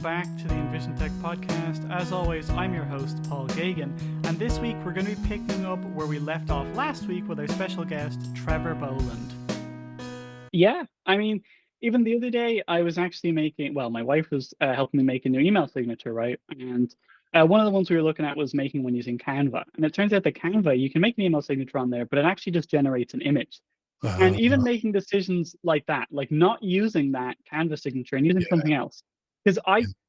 back to the Envisiontech podcast. As always, I'm your host, Paul Gagan, and this week we're going to be picking up where we left off last week with our special guest, Trevor Boland. Yeah, I mean, even the other day, I was actually my wife was helping me make a new email signature, right? And one of the ones we were looking at was making one using Canva. And it turns out that Canva, you can make an email signature on there, but it actually just generates an image. And even making decisions like that, like not using that Canva signature and using Yeah. something else. Because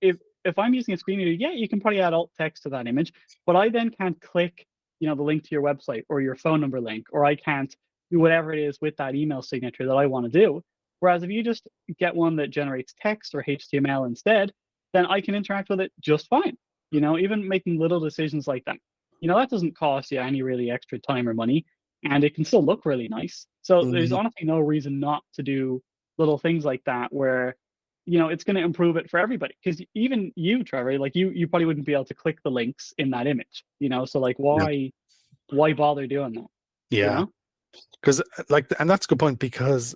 if I'm using a screen reader, yeah, you can probably add alt text to that image, but I then can't click, the link to your website or your phone number link, or I can't do whatever it is with that email signature that I want to do. Whereas if you just get one that generates text or HTML instead, then I can interact with it just fine. Even making little decisions like that. That doesn't cost you any really extra time or money, and it can still look really nice. So there's honestly no reason not to do little things like that where it's going to improve it for everybody. Because even you, Trevor, like you probably wouldn't be able to click the links in that image. So like Yeah. why bother doing that? Yeah. Because and that's a good point, because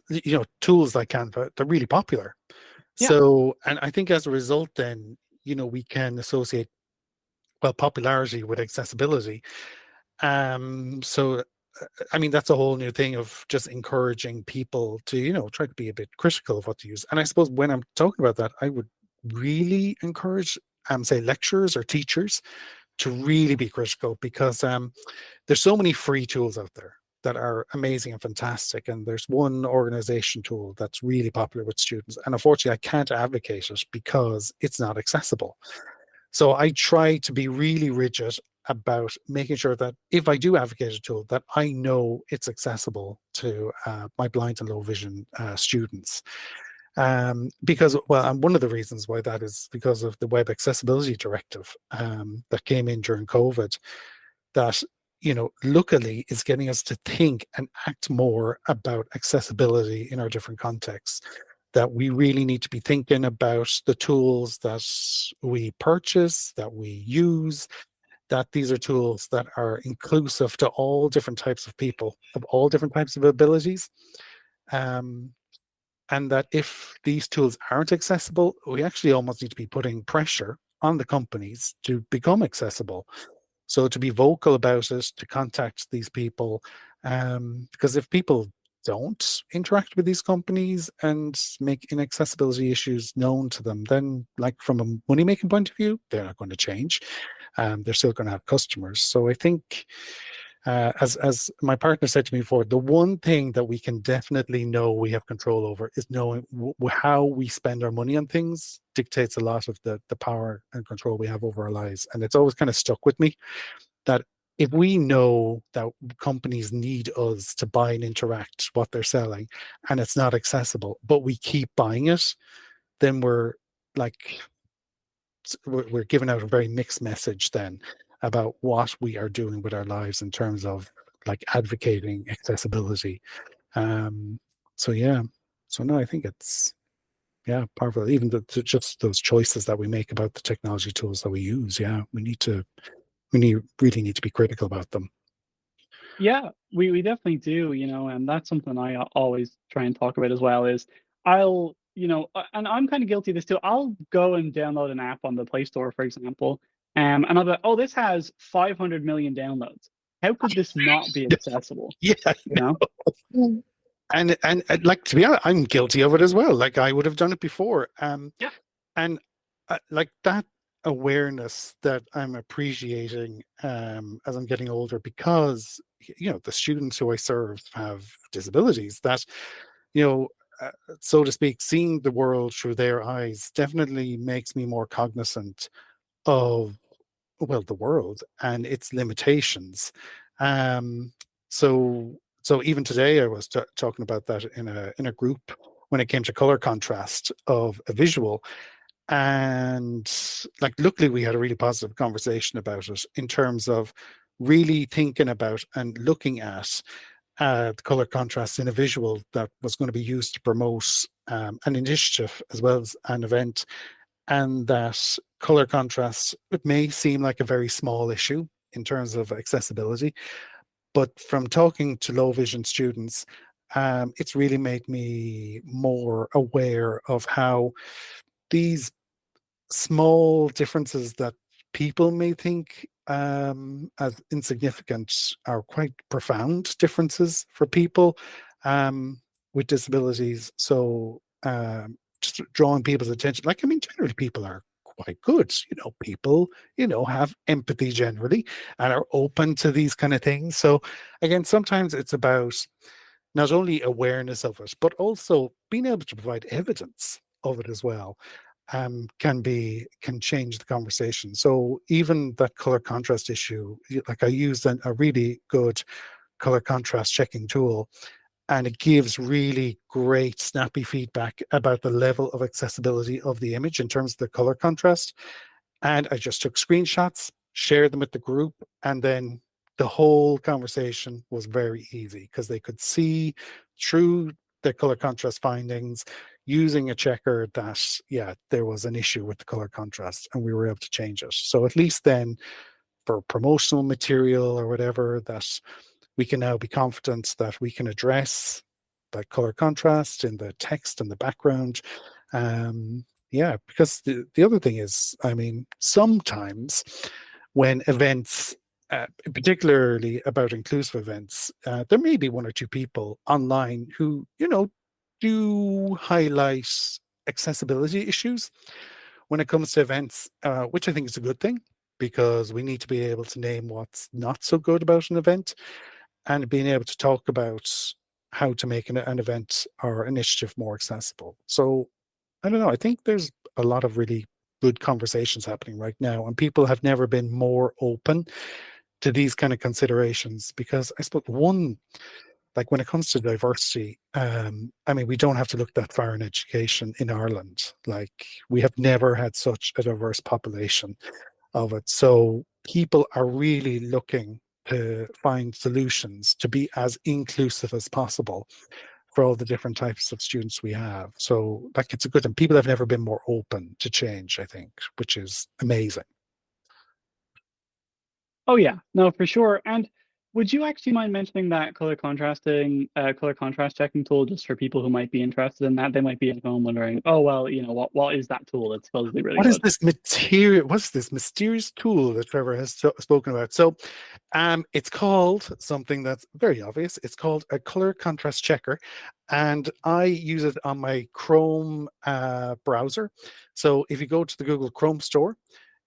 tools like Canva, they're really popular. Yeah. So, and I think as a result, then we can associate popularity with accessibility. So I mean, that's a whole new thing of just encouraging people to try to be a bit critical of what to use. And I suppose when I'm talking about that, I would really encourage say lecturers or teachers to really be critical, because there's so many free tools out there that are amazing and fantastic. And there's one organization tool that's really popular with students. And unfortunately, I can't advocate it because it's not accessible. So I try to be really rigid about making sure that if I do advocate a tool, that I know it's accessible to my blind and low vision students. Because, and one of the reasons why that is because of the Web Accessibility Directive that came in during COVID, that luckily is getting us to think and act more about accessibility in our different contexts. That we really need to be thinking about the tools that we purchase, that we use, that these are tools that are inclusive to all different types of people, of all different types of abilities. And that if these tools aren't accessible, we actually almost need to be putting pressure on the companies to become accessible. So to be vocal about it, to contact these people, because if people don't interact with these companies and make inaccessibility issues known to them, then like from a money-making point of view, they're not going to change. They're still going to have customers. So I think, as my partner said to me before, the one thing that we can definitely know we have control over is knowing how we spend our money on things dictates a lot of the power and control we have over our lives. And it's always kind of stuck with me that if we know that companies need us to buy and interact what they're selling and it's not accessible, but we keep buying it, then we're giving out a very mixed message then about what we are doing with our lives in terms of advocating accessibility. So yeah, so no, I think it's powerful. Even just those choices that we make about the technology tools that we use. Yeah, really need to be critical about them. Yeah, we definitely do, and that's something I always try and talk about as well is and I'm kind of guilty of this too. I'll go and download an app on the Play Store, for example, and I'll be like, oh, this has 500 million downloads. How could this not be accessible? Yeah, and to be honest, I'm guilty of it as well. Like I would have done it before. Yeah. And that awareness that I'm appreciating as I'm getting older, because the students who I serve have disabilities, that so to speak, seeing the world through their eyes definitely makes me more cognizant of the world and its limitations. So even today I was talking about that in a group when it came to color contrast of a visual. And luckily we had a really positive conversation about it in terms of really thinking about and looking at the color contrast in a visual that was going to be used to promote an initiative as well as an event. And that color contrast, it may seem like a very small issue in terms of accessibility, but from talking to low vision students, it's really made me more aware of how these small differences that people may think as insignificant are quite profound differences for people with disabilities. So just drawing people's attention, like, I mean, generally people are quite good. People, have empathy generally and are open to these kind of things. So again, sometimes it's about not only awareness of it, but also being able to provide evidence of it as well. Can change the conversation. So even that color contrast issue, like I used a really good color contrast checking tool, and it gives really great snappy feedback about the level of accessibility of the image in terms of the color contrast. And I just took screenshots, shared them with the group, and then the whole conversation was very easy because they could see through the color contrast findings using a checker that, yeah, there was an issue with the color contrast and we were able to change it. So at least then for promotional material or whatever, that we can now be confident that we can address that color contrast in the text and the background. Yeah, because the other thing is, I mean, sometimes when events, particularly about inclusive events, there may be one or two people online who, do highlight accessibility issues when it comes to events, which I think is a good thing because we need to be able to name what's not so good about an event and being able to talk about how to make an event or initiative more accessible. So I don't know. I think there's a lot of really good conversations happening right now, and people have never been more open to these kind of considerations because I suppose one, like when it comes to diversity, I mean, we don't have to look that far in education in Ireland. Like we have never had such a diverse population of it. So people are really looking to find solutions to be as inclusive as possible for all the different types of students we have. So like it's a good thing. People have never been more open to change, I think, which is amazing. Oh yeah, no, for sure. And would you actually mind mentioning that color contrast checking tool just for people who might be interested in that? They might be at home wondering, oh well, what is that tool? It's supposedly really What is good. this material? What's this mysterious tool that Trevor has spoken about? So, it's called something that's very obvious. It's called a color contrast checker, and I use it on my Chrome browser. So, if you go to the Google Chrome store,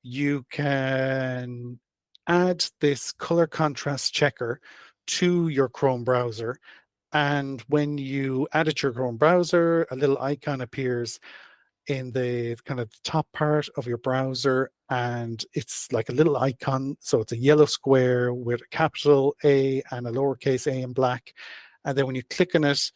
you can add this color contrast checker to your Chrome browser. And when you add it to your Chrome browser, a little icon appears in the kind of top part of your browser, and it's like a little icon. So it's a yellow square with a capital A and a lowercase a in black. And then when you click on it,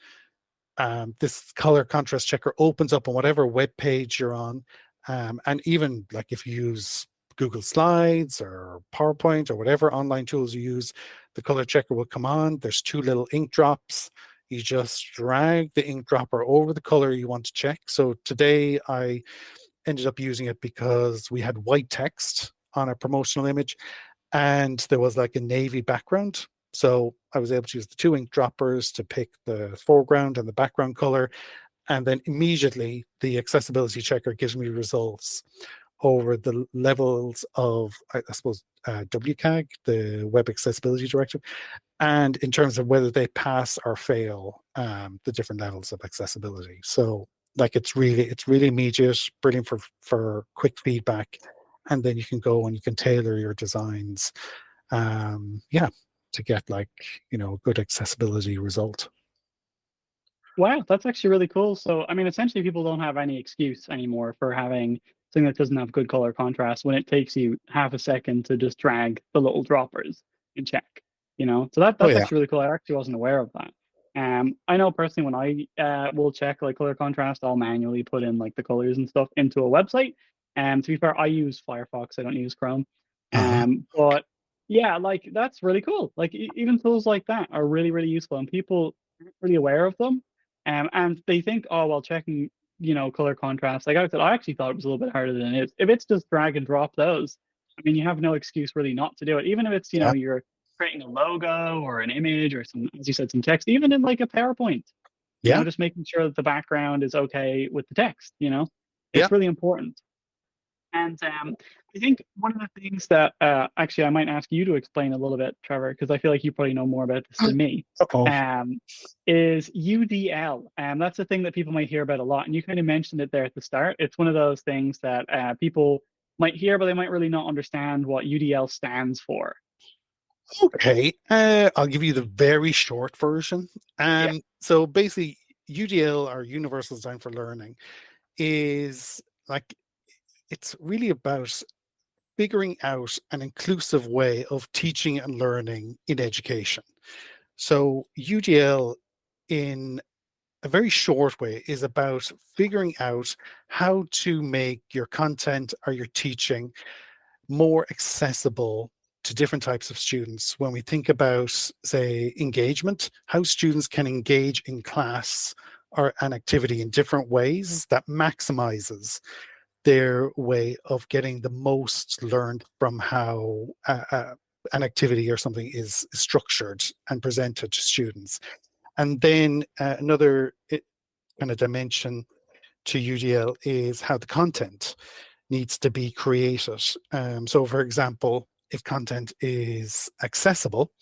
this color contrast checker opens up on whatever web page you're on. And even like if you use Google Slides or PowerPoint or whatever online tools you use, the color checker will come on. There's two little ink drops. You just drag the ink dropper over the color you want to check. So today I ended up using it because we had white text on a promotional image and there was like a navy background. So I was able to use the two ink droppers to pick the foreground and the background color. And then immediately the accessibility checker gives me results over the levels of, I suppose, WCAG, the Web Accessibility Directive, and in terms of whether they pass or fail the different levels of accessibility. So like it's really immediate, brilliant for quick feedback, and then you can go and you can tailor your designs, yeah, to get like good accessibility result. Wow, that's actually really cool. So, I mean, essentially, people don't have any excuse anymore for having something that doesn't have good color contrast when it takes you half a second to just drag the little droppers and check. So Oh that's yeah. actually really cool. I actually wasn't aware of that. I know personally when I will check like color contrast, I'll manually put in like the colors and stuff into a website. And to be fair, I use Firefox. I don't use Chrome. Uh-huh. But yeah, like that's really cool. Like even tools like that are really, really useful, and people aren't really aware of them. And they think, oh, well, checking, color contrast. Like I said, I actually thought it was a little bit harder than it is. If it's just drag and drop those, I mean, you have no excuse really not to do it. Even if it's, Yeah. you're creating a logo or an image or some, as you said, some text, even in like a PowerPoint, Yeah. just making sure that the background is okay with the text, Yeah. it's really important. And I think one of the things that actually I might ask you to explain a little bit, Trevor, because I feel like you probably know more about this than me, Uh-oh. um, is UDL. And that's a thing that people might hear about a lot. And you kind of mentioned it there at the start. It's one of those things that people might hear, but they might really not understand what UDL stands for. Okay, I'll give you the very short version. Yeah. So basically, UDL, or Universal Design for Learning, is like, it's really about figuring out an inclusive way of teaching and learning in education. So UDL, in a very short way, is about figuring out how to make your content or your teaching more accessible to different types of students. When we think about, say, engagement, how students can engage in class or an activity in different ways that maximizes their way of getting the most learned from how an activity or something is structured and presented to students. And then another kind of dimension to UDL is how the content needs to be created. So, for example, if content is accessible,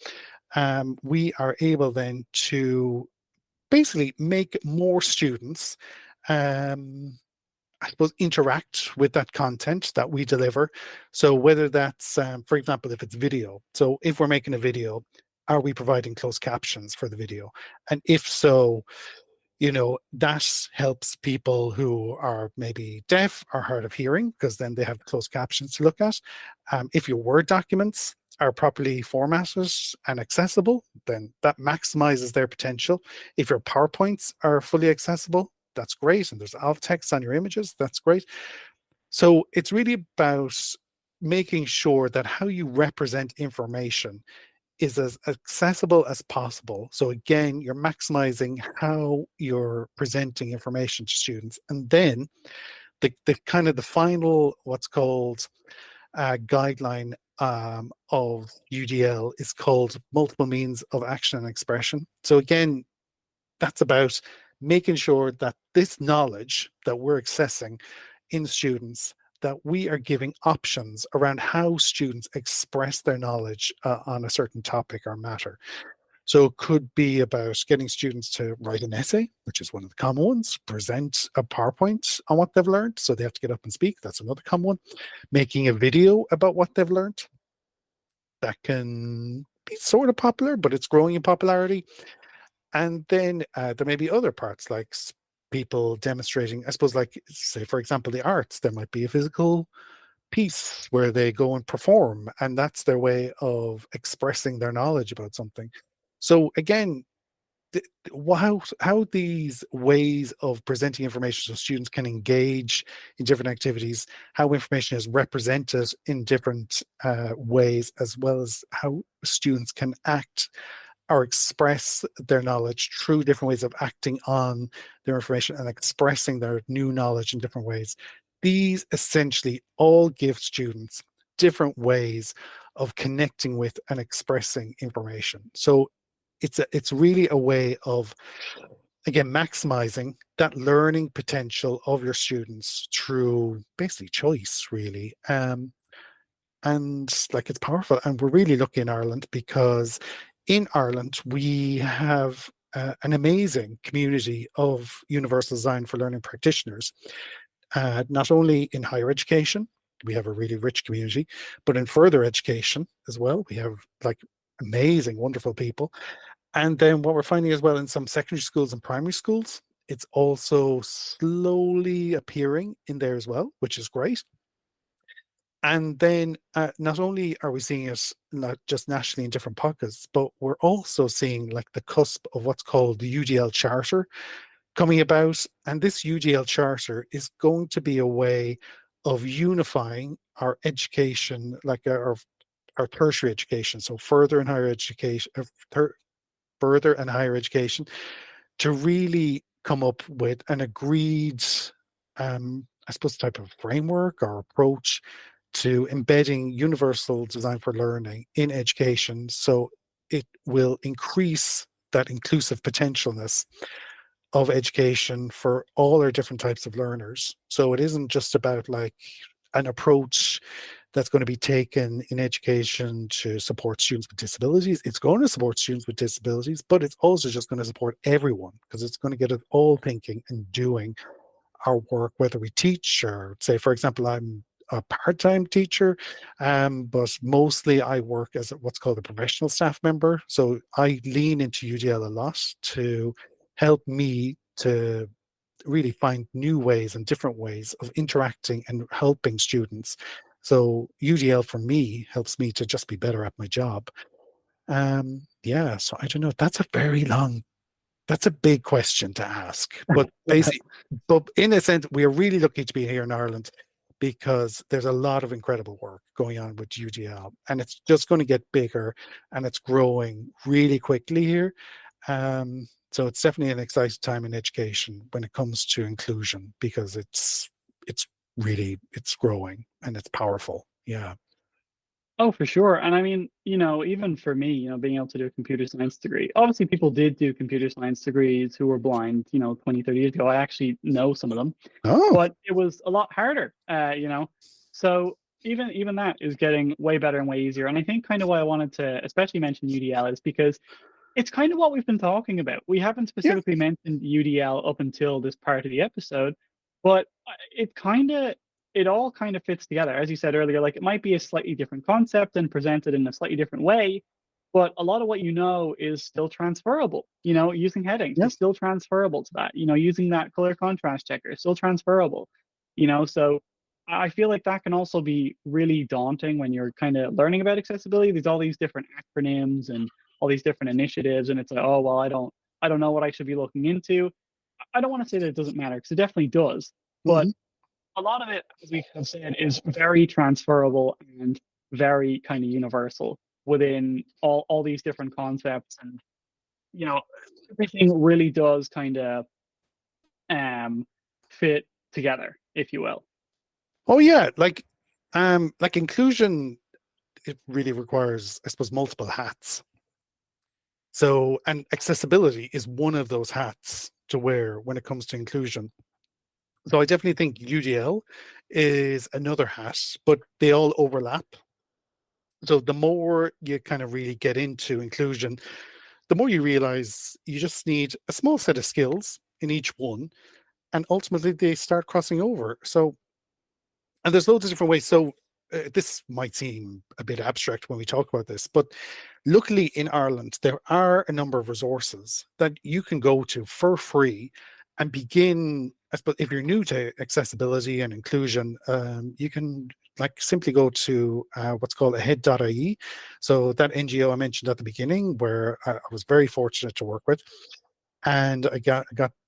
we are able then to basically make more students, I suppose, interact with that content that we deliver. So whether that's, for example, if it's video. So if we're making a video, are we providing closed captions for the video? And if so, that helps people who are maybe deaf or hard of hearing, because then they have closed captions to look at. If your Word documents are properly formatted and accessible, then that maximizes their potential. If your PowerPoints are fully accessible, that's great. And there's alt text on your images, that's great. So it's really about making sure that how you represent information is as accessible as possible. So again, you're maximizing how you're presenting information to students. And then the kind of the final, what's called guideline of UDL, is called multiple means of action and expression. So again, that's about making sure that this knowledge that we're accessing in students, that we are giving options around how students express their knowledge on a certain topic or matter. So it could be about getting students to write an essay, which is one of the common ones, present a PowerPoint on what they've learned, so they have to get up and speak. That's another common one. Making a video about what they've learned. That can be sort of popular, but it's growing in popularity. And then there may be other parts, like people demonstrating, I suppose, like, say, for example, the arts. There might be a physical piece where they go and perform, and that's their way of expressing their knowledge about something. So again, how these ways of presenting information so students can engage in different activities, how information is represented in different ways, as well as how students can act or express their knowledge through different ways of acting on their information and expressing their new knowledge in different ways. These essentially all give students different ways of connecting with and expressing information. So it's really a way of, again, maximizing that learning potential of your students through basically choice, really. And like, it's powerful. And we're really lucky in Ireland, because in Ireland we have an amazing community of universal design for learning practitioners, not only in higher education. We have a really rich community, but in further education as well, we have like amazing, wonderful people. And then what we're finding as well, in some secondary schools and primary schools, it's also slowly appearing in there as well, which is great. And then not only are we seeing it not just nationally in different pockets, but we're also seeing like the cusp of what's called the UDL Charter coming about. And this UDL Charter is going to be a way of unifying our education, like our tertiary education, so further and higher education, further and higher education, to really come up with an agreed, I suppose, type of framework or approach to embedding universal design for learning in education, so it will increase that inclusive potentialness of education for all our different types of learners. So it isn't just about like an approach that's going to be taken in education to support students with disabilities. It's going to support students with disabilities, but it's also just going to support everyone because it's going to get us all thinking and doing our work, whether we teach or say, for example, I'm a part-time teacher, but mostly I work as what's called a professional staff member. So I lean into UDL a lot to help me to really find new ways and different ways of interacting and helping students. So UDL for me helps me to just be better at my job. Yeah, so I don't know. That's a big question to ask. But Yeah. basically, but in a sense, we are really lucky to be here in Ireland because there's a lot of incredible work going on with UDL, and it's just going to get bigger and it's growing really quickly here. So it's definitely an exciting time in education when it comes to inclusion because it's really it's growing and it's powerful. Yeah. Oh, for sure. And I mean, even for me, being able to do a computer science degree, obviously people did do computer science degrees who were blind, 20, 30 years ago. I actually know some of them, Oh, but it was a lot harder, So even that is getting way better and way easier. And I think kind of why I wanted to especially mention UDL is because it's kind of what we've been talking about. We haven't yeah. specifically mentioned UDL up until this part of the episode, but it all kind of fits together. As you said earlier, like it might be a slightly different concept and presented in a slightly different way, but a lot of what you know is still transferable. Using headings Yeah. is still transferable to that. Using that color contrast checker is still transferable. So I feel like that can also be really daunting when you're kind of learning about accessibility. There's all these different acronyms and all these different initiatives, and it's like, oh well, I don't know what I should be looking into. I don't want to say that it doesn't matter because it definitely does, but Mhm. a lot of it, as we have said, is very transferable and very kind of universal within all these different concepts, and you know everything really does kind of um fit together, if you will. Oh yeah, like inclusion, it really requires, I suppose, multiple hats. So, and accessibility is one of those hats to wear when it comes to inclusion. So I definitely think UDL is another hat, but they all overlap. So the more you kind of really get into inclusion, the more you realize you just need a small set of skills in each one, and ultimately they start crossing over. So, and there's loads of different ways. So this might seem a bit abstract when we talk about this, but luckily in Ireland, there are a number of resources that you can go to for free and begin. I suppose if you're new to accessibility and inclusion, you can like simply go to what's called ahead.ie. So that NGO I mentioned at the beginning, where I was very fortunate to work with, and I got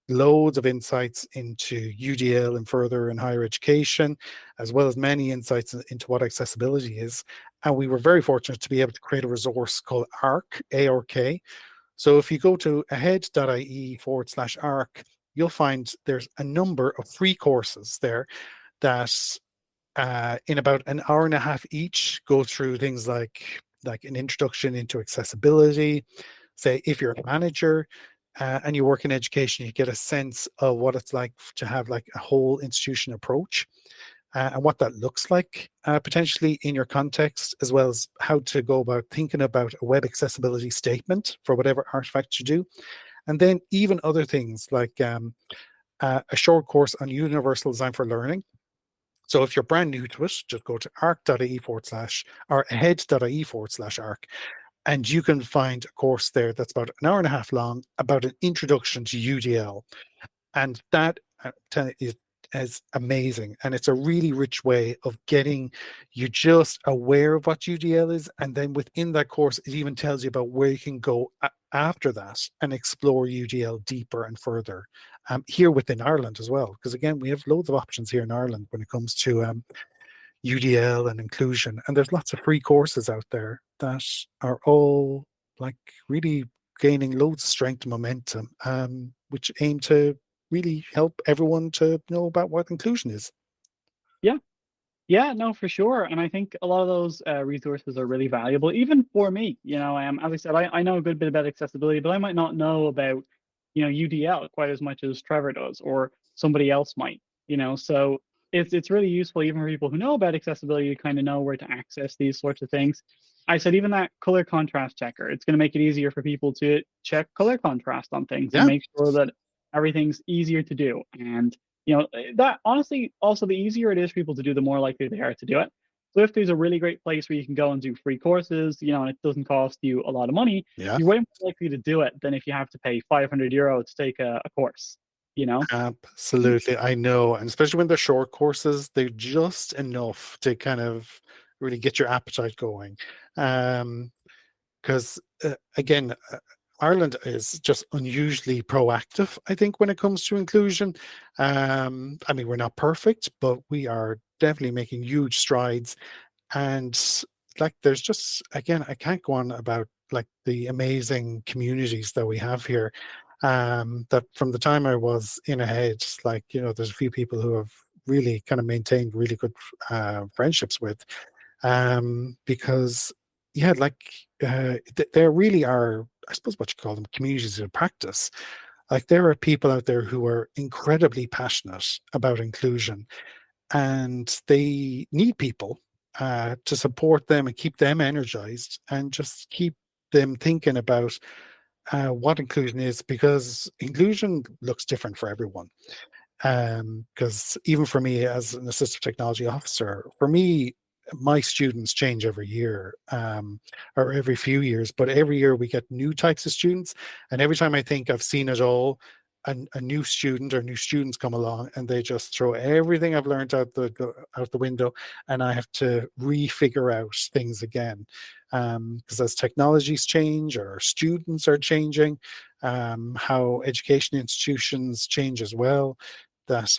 loads of insights into UDL and further in higher education, as well as many insights into what accessibility is. And we were very fortunate to be able to create a resource called ARC, A-R-K. So if you go to ahead.ie/ARC, you'll find there's a number of free courses there that in about an hour and a half each go through things like an introduction into accessibility. Say if you're a manager and you work in education, you get a sense of what it's like to have like a whole institution approach and what that looks like potentially in your context, as well as how to go about thinking about a web accessibility statement for whatever artifact you do. And then even other things like a short course on universal design for learning. So if you're brand new to it, just go to arc.ie/ or ahead.ie/arc, and you can find a course there that's about an hour and a half long about an introduction to UDL. And that is amazing. And it's a really rich way of getting you just aware of what UDL is. And then within that course, it even tells you about where you can go after that and explore UDL deeper and further here within Ireland as well. Because again, we have loads of options here in Ireland when it comes to UDL and inclusion. And there's lots of free courses out there that are all like really gaining loads of strength and momentum, which aim to really help everyone to know about what inclusion is. Yeah. Yeah, no, for sure. And I think a lot of those resources are really valuable, even for me. As I said, I know a good bit about accessibility, but I might not know about, UDL quite as much as Trevor does, or somebody else might. So it's really useful even for people who know about accessibility to kind of know where to access these sorts of things. I said even that color contrast checker, it's going to make it easier for people to check color contrast on things and Yeah, make sure that everything's easier to do. And that honestly, also the easier it is for people to do, the more likely they are to do it. So if there's a really great place where you can go and do free courses, and it doesn't cost you a lot of money, yeah. you're way more likely to do it than if you have to pay 500 € to take a course, you know? Absolutely, I know, and especially when they're short courses, they're just enough to kind of really get your appetite going. Because again, Ireland is just unusually proactive, I think, when it comes to inclusion. I mean, we're not perfect, but we are definitely making huge strides. And like, there's just, again, I can't go on about like the amazing communities that we have here. That from the time I was in a head, like, there's a few people who have really kind of maintained really good friendships with, because yeah, like there really are, I suppose, what you call them, communities of practice. Like, there are people out there who are incredibly passionate about inclusion, and they need people to support them and keep them energized and just keep them thinking about what inclusion is, because inclusion looks different for everyone. Because even for me as an assistive technology officer, for me, my students change every year, or every few years, but every year we get new types of students. And every time I think I've seen it all, a new student or new students come along and they just throw everything I've learned out the window, and I have to refigure out things again. Because as technologies change, or students are changing, how education institutions change as well, that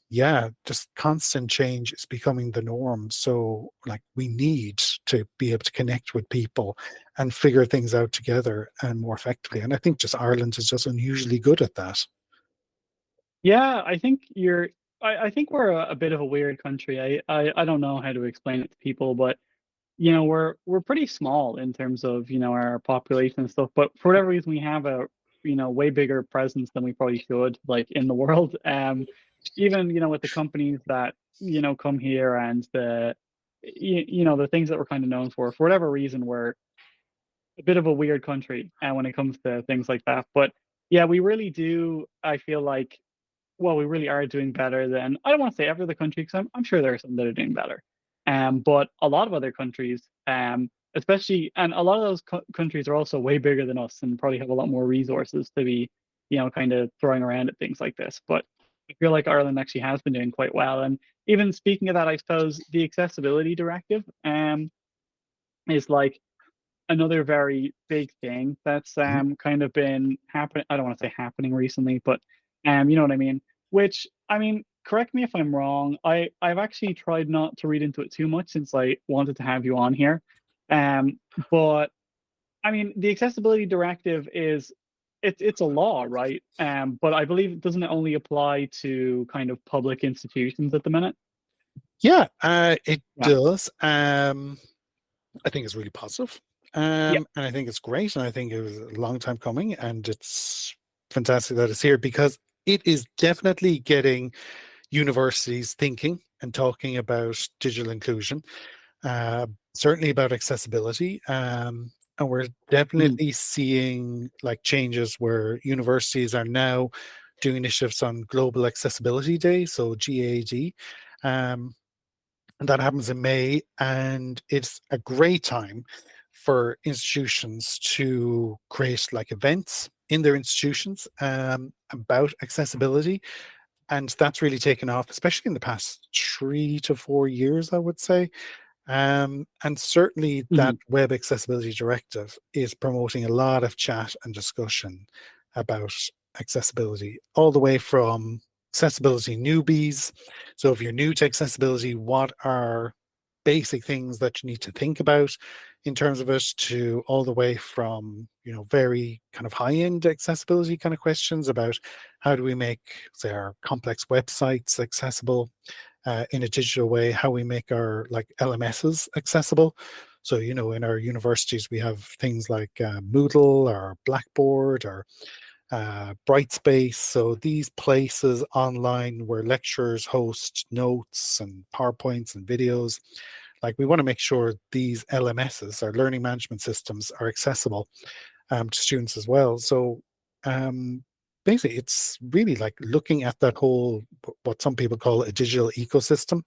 yeah, just constant change is becoming the norm. So like, we need to be able to connect with people and figure things out together and more effectively, and I think just Ireland is just unusually good at that. Yeah, I think I think we're a bit of a weird country. I don't know how to explain it to people, but we're pretty small in terms of our population and stuff. But for whatever reason, we have a way bigger presence than we probably should, like in the world. Even with the companies that come here, and the things that we're kind of known for. For whatever reason, we're a bit of a weird country, and when it comes to things like that. But yeah, we really do. I feel like, well, we really are doing better than, I don't want to say every other country, because I'm sure there are some that are doing better. But a lot of other countries, especially, and a lot of those countries are also way bigger than us and probably have a lot more resources to be, kind of throwing around at things like this. But I feel like Ireland actually has been doing quite well. And even speaking of that, I suppose the accessibility directive is like another very big thing that's Mhm. kind of been happening. I don't want to say happening recently, but you know what I mean. Which, I mean, correct me if I'm wrong. I've actually tried not to read into it too much since I wanted to have you on here. Um, but I mean, the accessibility directive is, it's a law, right? But I believe, doesn't it only apply to kind of public institutions at the minute? Yeah, it Yeah. does. I think it's really positive. Yeah. And I think it's great. And I think it was a long time coming. And it's fantastic that it's here, because it is definitely getting universities thinking and talking about digital inclusion, uh, certainly about accessibility. And we're Mhm. definitely seeing like changes where universities are now doing initiatives on Global Accessibility Day, so GAD. Um, and that happens in May, and it's a great time for institutions to create like events in their institutions, about accessibility. And that's really taken off, especially in the past 3 to 4 years, I would say. And certainly that Mhm. web accessibility directive is promoting a lot of chat and discussion about accessibility, all the way from accessibility newbies. So if you're new to accessibility, what are basic things that you need to think about in terms of it, to all the way from, very kind of high-end accessibility kind of questions about how do we make, say, our complex websites accessible in a digital way, how we make our like LMSs accessible. So, in our universities, we have things like Moodle or Blackboard, or Brightspace. So these places online where lecturers host notes and PowerPoints and videos, like we want to make sure these LMSs, our learning management systems, are accessible to students as well. So basically, it's really like looking at that whole, what some people call a digital ecosystem,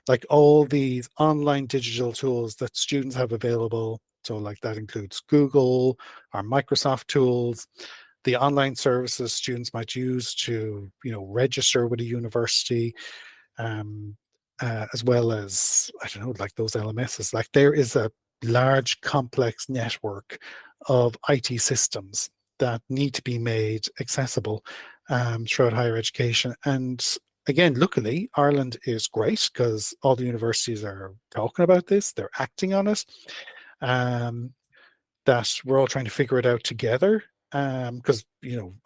like all these online digital tools that students have available. So like that includes Google, our Microsoft tools, the online services students might use to, register with a university, um, as well as, I don't know, like those LMSs. Like there is a large, complex network of IT systems that need to be made accessible throughout higher education. And again, luckily, Ireland is great because all the universities are talking about this, they're acting on it. That we're all trying to figure it out together, because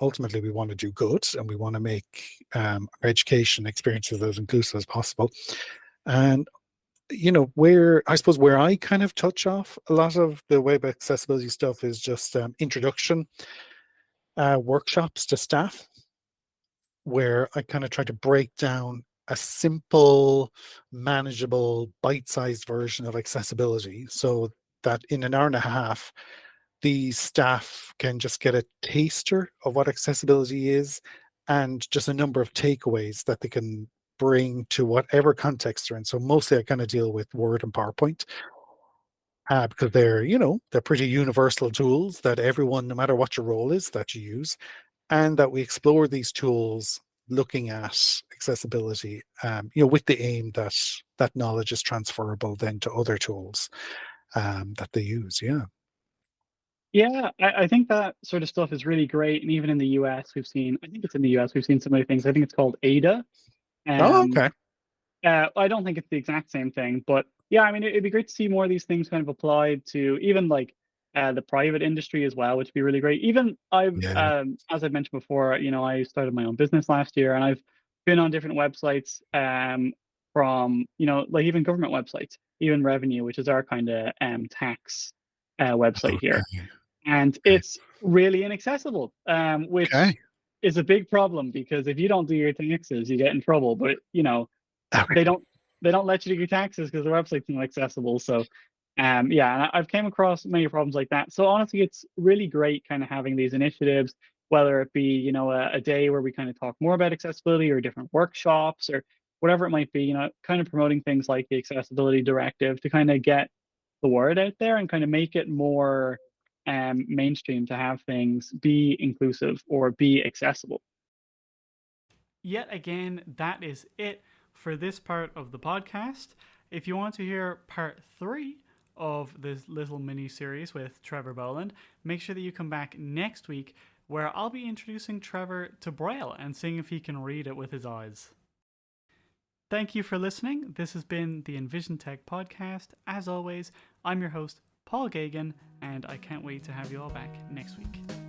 ultimately we want to do good and we want to make our education experiences as inclusive as possible. And where I suppose where I kind of touch off a lot of the web accessibility stuff is just introduction workshops to staff, where I kind of try to break down a simple, manageable, bite-sized version of accessibility, so that in an hour and a half, the staff can just get a taster of what accessibility is and just a number of takeaways that they can bring to whatever context they're in. So mostly I kind of deal with Word and PowerPoint, because they're pretty universal tools that everyone, no matter what your role is, that you use, and that we explore these tools looking at accessibility, with the aim that that knowledge is transferable then to other tools that they use. Yeah. Yeah, I think that sort of stuff is really great. And even in the US, I think it's in the US, we've seen some of the things. I think it's called ADA. Oh, Um, okay. I don't think it's the exact same thing, but yeah, I mean, it'd be great to see more of these things kind of applied to even like the private industry as well, which would be really great. Even Yeah. as I've mentioned before, I started my own business last year, and I've been on different websites, from like even government websites, even Revenue, which is our kind of tax website here, Okay. and Okay. it's really inaccessible, which Okay. is a big problem because if you don't do your taxes, you get in trouble. But they Okay. don't they don't let you do your taxes because the website's not accessible. So yeah, and I've came across many problems like that. So honestly, it's really great kind of having these initiatives, whether it be a day where we kind of talk more about accessibility or different workshops or whatever it might be. Kind of promoting things like the accessibility directive to kind of get the word out there and kind of make it more mainstream to have things be inclusive or be accessible. Yet again, that is it for this part of the podcast. If you want to hear part 3 of this little mini series with Trevor Boland, make sure that you come back next week where I'll be introducing Trevor to Braille and seeing if he can read it with his eyes. Thank you for listening. This has been the Envisiontech podcast. As always, I'm your host, Paul Gagan, and I can't wait to have you all back next week.